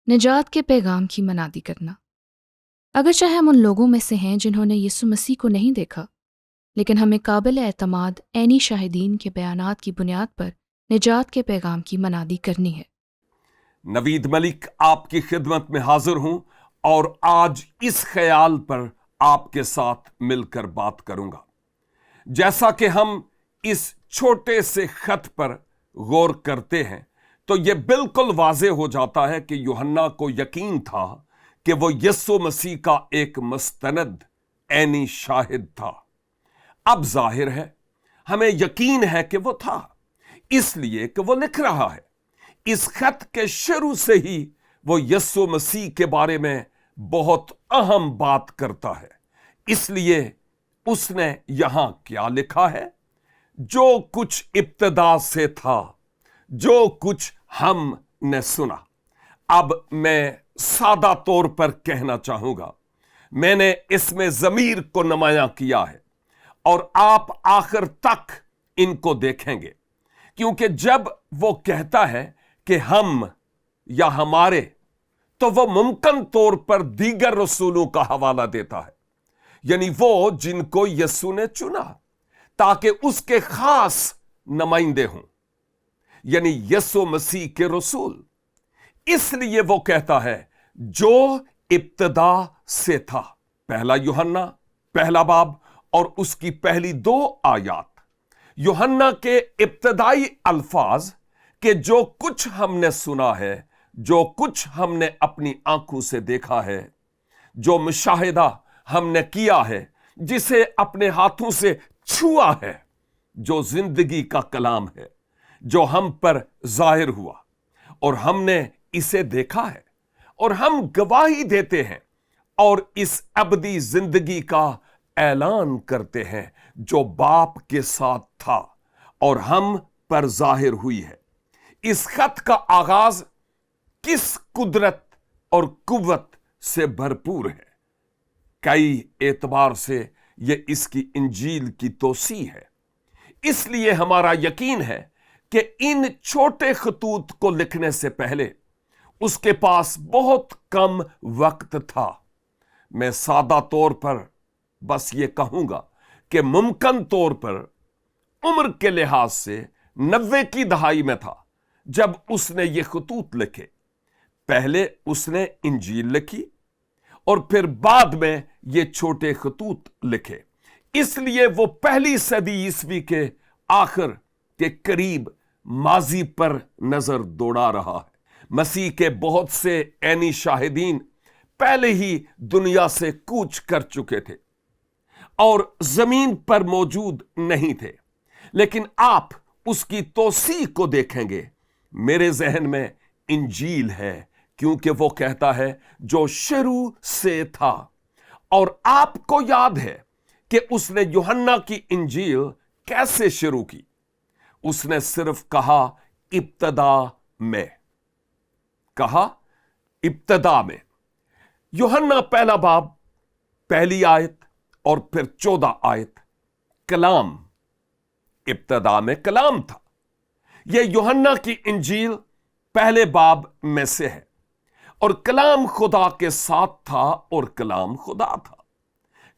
نجات کے پیغام کی منادی کرنا۔ اگرچہ ہم ان لوگوں میں سے ہیں جنہوں نے یسوع مسیح کو نہیں دیکھا، لیکن ہمیں قابل اعتماد عینی شاہدین کے بیانات کی بنیاد پر نجات کے پیغام کی منادی کرنی ہے۔ نوید ملک آپ کی خدمت میں حاضر ہوں اور آج اس خیال پر آپ کے ساتھ مل کر بات کروں گا۔ جیسا کہ ہم اس چھوٹے سے خط پر غور کرتے ہیں تو یہ بالکل واضح ہو جاتا ہے کہ یوحنا کو یقین تھا کہ وہ یسوع مسیح کا ایک مستند عینی شاہد تھا۔ اب ظاہر ہے ہمیں یقین ہے کہ وہ تھا، اس لیے کہ وہ لکھ رہا ہے۔ اس خط کے شروع سے ہی وہ یسوع مسیح کے بارے میں بہت اہم بات کرتا ہے، اس لیے اس نے یہاں کیا لکھا ہے؟ جو کچھ ابتدا سے تھا، جو کچھ ہم نے سنا۔ اب میں سادہ طور پر کہنا چاہوں گا، میں نے اس میں ضمیر کو نمایاں کیا ہے اور آپ آخر تک ان کو دیکھیں گے، کیونکہ جب وہ کہتا ہے کہ ہم یا ہمارے، تو وہ ممکن طور پر دیگر رسولوں کا حوالہ دیتا ہے، یعنی وہ جن کو یسوع نے چنا تاکہ اس کے خاص نمائندے ہوں، یعنی یسوع مسیح کے رسول۔ اس لیے وہ کہتا ہے جو ابتدا سے تھا۔ پہلا یوحنا پہلا باب اور اس کی پہلی 2 آیات یوحنا کے ابتدائی الفاظ کہ جو کچھ ہم نے سنا ہے، جو کچھ ہم نے اپنی آنکھوں سے دیکھا ہے، جو مشاہدہ ہم نے کیا ہے، جسے اپنے ہاتھوں سے چھوا ہے، جو زندگی کا کلام ہے جو ہم پر ظاہر ہوا، اور ہم نے اسے دیکھا ہے اور ہم گواہی دیتے ہیں اور اس ابدی زندگی کا اعلان کرتے ہیں جو باپ کے ساتھ تھا اور ہم پر ظاہر ہوئی ہے۔ اس خط کا آغاز کس قدرت اور قوت سے بھرپور ہے۔ کئی اعتبار سے یہ اس کی انجیل کی توسیع ہے۔ اس لیے ہمارا یقین ہے کہ ان چھوٹے خطوط کو لکھنے سے پہلے اس کے پاس بہت کم وقت تھا۔ میں سادہ طور پر بس یہ کہوں گا کہ ممکن طور پر عمر کے لحاظ سے 90 کی دہائی میں تھا جب اس نے یہ خطوط لکھے۔ پہلے اس نے انجیل لکھی اور پھر بعد میں یہ چھوٹے خطوط لکھے۔ اس لیے وہ پہلی صدی عیسوی کے آخر کے قریب ماضی پر نظر دوڑا رہا ہے۔ مسیح کے بہت سے عینی شاہدین پہلے ہی دنیا سے کوچ کر چکے تھے اور زمین پر موجود نہیں تھے، لیکن آپ اس کی توسیع کو دیکھیں گے۔ میرے ذہن میں انجیل ہے، کیونکہ وہ کہتا ہے جو شروع سے تھا، اور آپ کو یاد ہے کہ اس نے یوحنا کی انجیل کیسے شروع کی؟ اس نے صرف کہا ابتدا میں، کہا ابتدا میں۔ یوحنا پہلا باب پہلی آیت اور پھر 14 آیت، کلام، ابتدا میں کلام تھا۔ یہ یوحنا کی انجیل پہلے باب میں سے ہے، اور کلام خدا کے ساتھ تھا اور کلام خدا تھا۔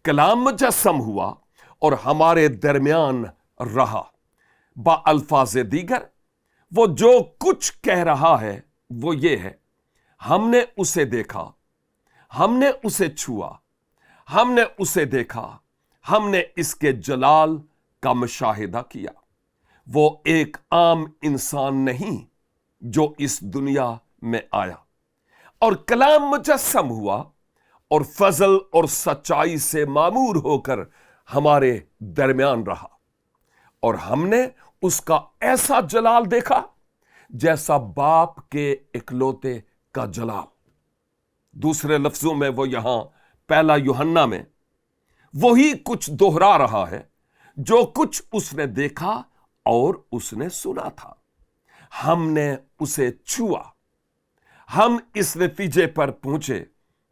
کلام مجسم ہوا اور ہمارے درمیان رہا۔ با الفاظ دیگر وہ جو کچھ کہہ رہا ہے وہ یہ ہے، ہم نے اسے دیکھا، ہم نے اسے چھوا، ہم نے اسے دیکھا، ہم نے اس کے جلال کا مشاہدہ کیا۔ وہ ایک عام انسان نہیں جو اس دنیا میں آیا، اور کلام مجسم ہوا اور فضل اور سچائی سے معمور ہو کر ہمارے درمیان رہا، اور ہم نے اس کا ایسا جلال دیکھا جیسا باپ کے اکلوتے کا جلال۔ دوسرے لفظوں میں وہ یہاں پہلا یوحنا میں وہی کچھ دوہرا رہا ہے جو کچھ اس نے دیکھا اور اس نے سنا تھا۔ ہم نے اسے چھوا۔ ہم اس نتیجے پر پہنچے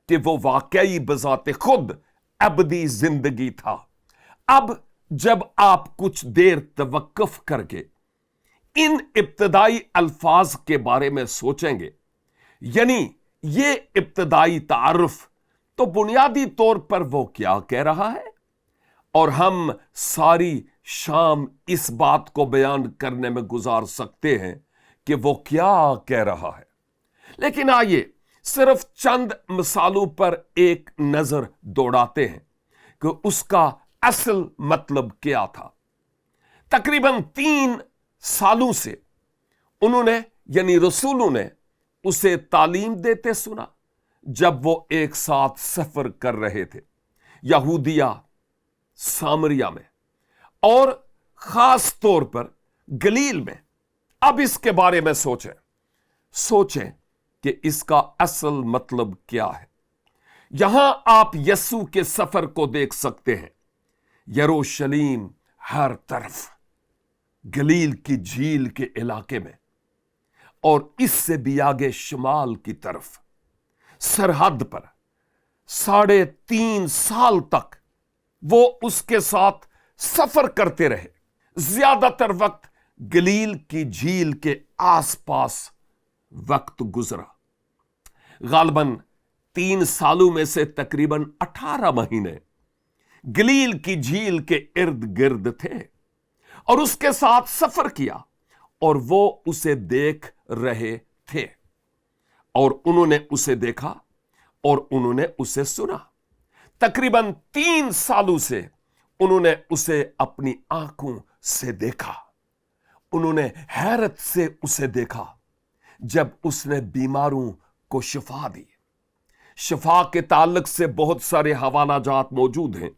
کہ وہ واقعی بذات خود ابدی زندگی تھا۔ اب جب آپ کچھ دیر توقف کر کے ان ابتدائی الفاظ کے بارے میں سوچیں گے، یعنی یہ ابتدائی تعارف تو بنیادی طور پر وہ کیا کہہ رہا ہے، اور ہم ساری شام اس بات کو بیان کرنے میں گزار سکتے ہیں کہ وہ کیا کہہ رہا ہے۔ لیکن آئیے صرف چند مثالوں پر ایک نظر دوڑاتے ہیں کہ اس کا اصل مطلب کیا تھا۔ تقریباً 3 سالوں سے انہوں نے یعنی رسولوں نے اسے تعلیم دیتے سنا جب وہ ایک ساتھ سفر کر رہے تھے یہودیہ سامریہ میں، اور خاص طور پر گلیل میں۔ اب اس کے بارے میں سوچیں کہ اس کا اصل مطلب کیا ہے۔ یہاں آپ یسوع کے سفر کو دیکھ سکتے ہیں، یروشلم ہر طرف، گلیل کی جھیل کے علاقے میں، اور اس سے بھی آگے شمال کی طرف سرحد پر 3.5 سال تک وہ اس کے ساتھ سفر کرتے رہے۔ زیادہ تر وقت گلیل کی جھیل کے آس پاس وقت گزرا۔ غالباً 3 سالوں میں سے تقریباً 18 مہینے گلیل کی جھیل کے ارد گرد تھے اور اس کے ساتھ سفر کیا، اور وہ اسے دیکھ رہے تھے، اور انہوں نے اسے دیکھا اور انہوں نے اسے سنا۔ تقریباً 3 سالوں سے انہوں نے اسے اپنی آنکھوں سے دیکھا۔ انہوں نے حیرت سے اسے دیکھا جب اس نے بیماروں کو شفا دی۔ شفا کے تعلق سے بہت سارے حوالہ جات موجود ہیں،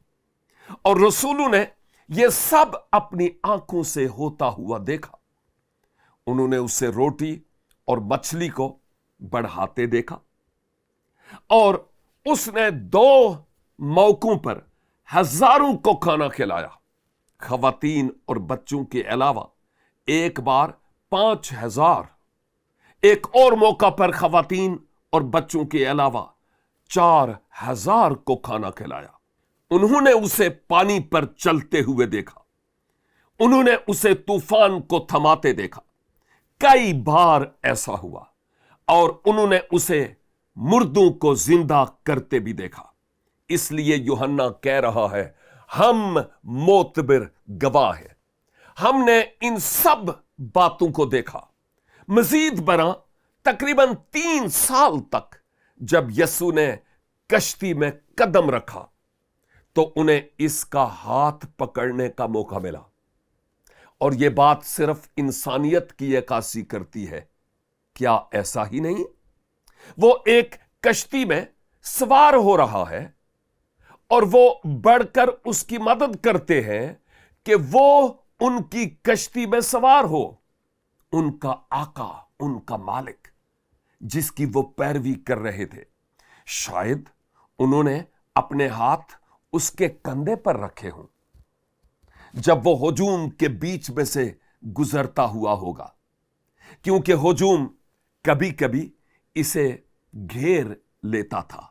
اور رسولوں نے یہ سب اپنی آنکھوں سے ہوتا ہوا دیکھا۔ انہوں نے اسے روٹی اور مچھلی کو بڑھاتے دیکھا، اور اس نے 2 موقعوں پر ہزاروں کو کھانا کھلایا، خواتین اور بچوں کے علاوہ ایک بار 5000، ایک اور موقع پر خواتین اور بچوں کے علاوہ 4000 کو کھانا کھلایا۔ انہوں نے اسے پانی پر چلتے ہوئے دیکھا، انہوں نے اسے طوفان کو تھماتے دیکھا۔ کئی بار ایسا ہوا، اور انہوں نے اسے مردوں کو زندہ کرتے بھی دیکھا۔ اس لیے یوحنا کہہ رہا ہے، ہم معتبر گواہ ہیں، ہم نے ان سب باتوں کو دیکھا۔ مزید برآں تقریباً 3 سال تک جب یسوع نے کشتی میں قدم رکھا تو انہیں اس کا ہاتھ پکڑنے کا موقع ملا، اور یہ بات صرف انسانیت کی عکاسی کرتی ہے۔ کیا ایسا ہی نہیں؟ وہ ایک کشتی میں سوار ہو رہا ہے، اور وہ بڑھ کر اس کی مدد کرتے ہیں کہ وہ ان کی کشتی میں سوار ہو۔ ان کا آقا، ان کا مالک، جس کی وہ پیروی کر رہے تھے، شاید انہوں نے اپنے ہاتھ اس کے کندھے پر رکھے ہوں جب وہ ہجوم کے بیچ میں سے گزرتا ہوا ہوگا، کیونکہ ہجوم کبھی کبھی اسے گھیر لیتا تھا،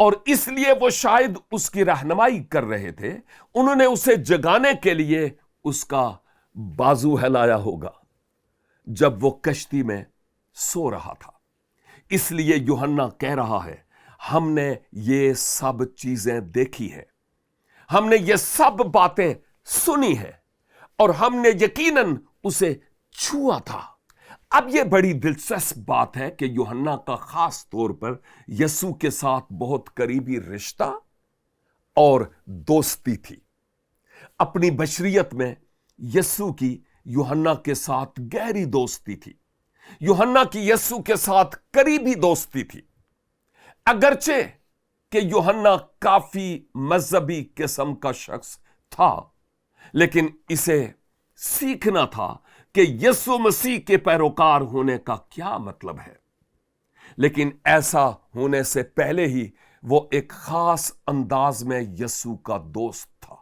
اور اس لیے وہ شاید اس کی رہنمائی کر رہے تھے۔ انہوں نے اسے جگانے کے لیے اس کا بازو ہلایا ہوگا جب وہ کشتی میں سو رہا تھا۔ اس لیے یوحنا کہہ رہا ہے، ہم نے یہ سب چیزیں دیکھی ہیں، ہم نے یہ سب باتیں سنی ہیں، اور ہم نے یقیناً اسے چھوا تھا۔ اب یہ بڑی دلچسپ بات ہے کہ یوحنا کا خاص طور پر یسوع کے ساتھ بہت قریبی رشتہ اور دوستی تھی۔ اپنی بشریت میں یسوع کی یوحنا کے ساتھ گہری دوستی تھی، یوحنا کی یسوع کے ساتھ قریبی دوستی تھی۔ اگرچہ کہ یوحنا کافی مذہبی قسم کا شخص تھا، لیکن اسے سیکھنا تھا کہ یسوع مسیح کے پیروکار ہونے کا کیا مطلب ہے۔ لیکن ایسا ہونے سے پہلے ہی وہ ایک خاص انداز میں یسوع کا دوست تھا۔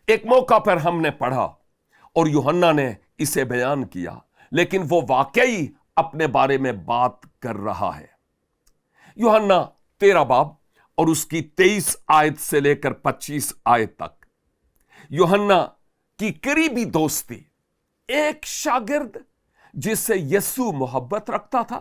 ایک موقع پر ہم نے پڑھا اور یوحنا نے اسے بیان کیا، لیکن وہ واقعی اپنے بارے میں بات کر رہا ہے۔ یوحنا 13 باب اور اس کی 23 آیت سے لے کر 25 آیت تک، یوحنا کی قریبی دوستی، ایک شاگرد جس سے یسوع محبت رکھتا تھا،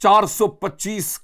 425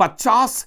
50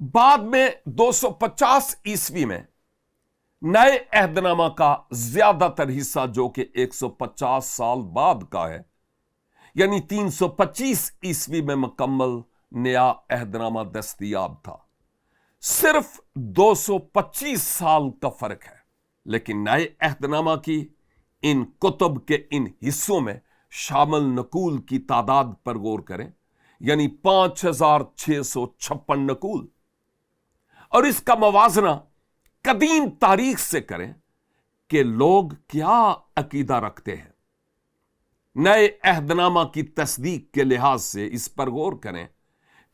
بعد میں 250 عیسوی میں نئے عہد نامہ کا زیادہ تر حصہ جو کہ 150 سال بعد کا ہے، یعنی 325 عیسوی میں مکمل نیا عہد نامہ دستیاب تھا۔ صرف 225 سال کا فرق ہے، لیکن نئے عہد نامہ کی ان کتب کے ان حصوں میں شامل نقول کی تعداد پر غور کریں، یعنی 5656 نقول، اور اس کا موازنہ قدیم تاریخ سے کریں کہ لوگ کیا عقیدہ رکھتے ہیں۔ نئے عہد نامہ کی تصدیق کے لحاظ سے اس پر غور کریں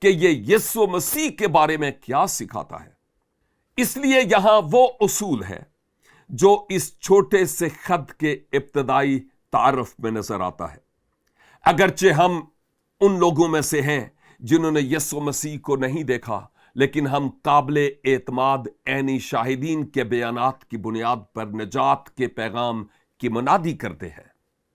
کہ یہ یسوع مسیح کے بارے میں کیا سکھاتا ہے۔ اس لیے یہاں وہ اصول ہے جو اس چھوٹے سے خط کے ابتدائی تعارف میں نظر آتا ہے۔ اگرچہ ہم ان لوگوں میں سے ہیں جنہوں نے یسوع مسیح کو نہیں دیکھا، لیکن ہم قابل اعتماد عینی شاہدین کے بیانات کی بنیاد پر نجات کے پیغام کی منادی کرتے ہیں۔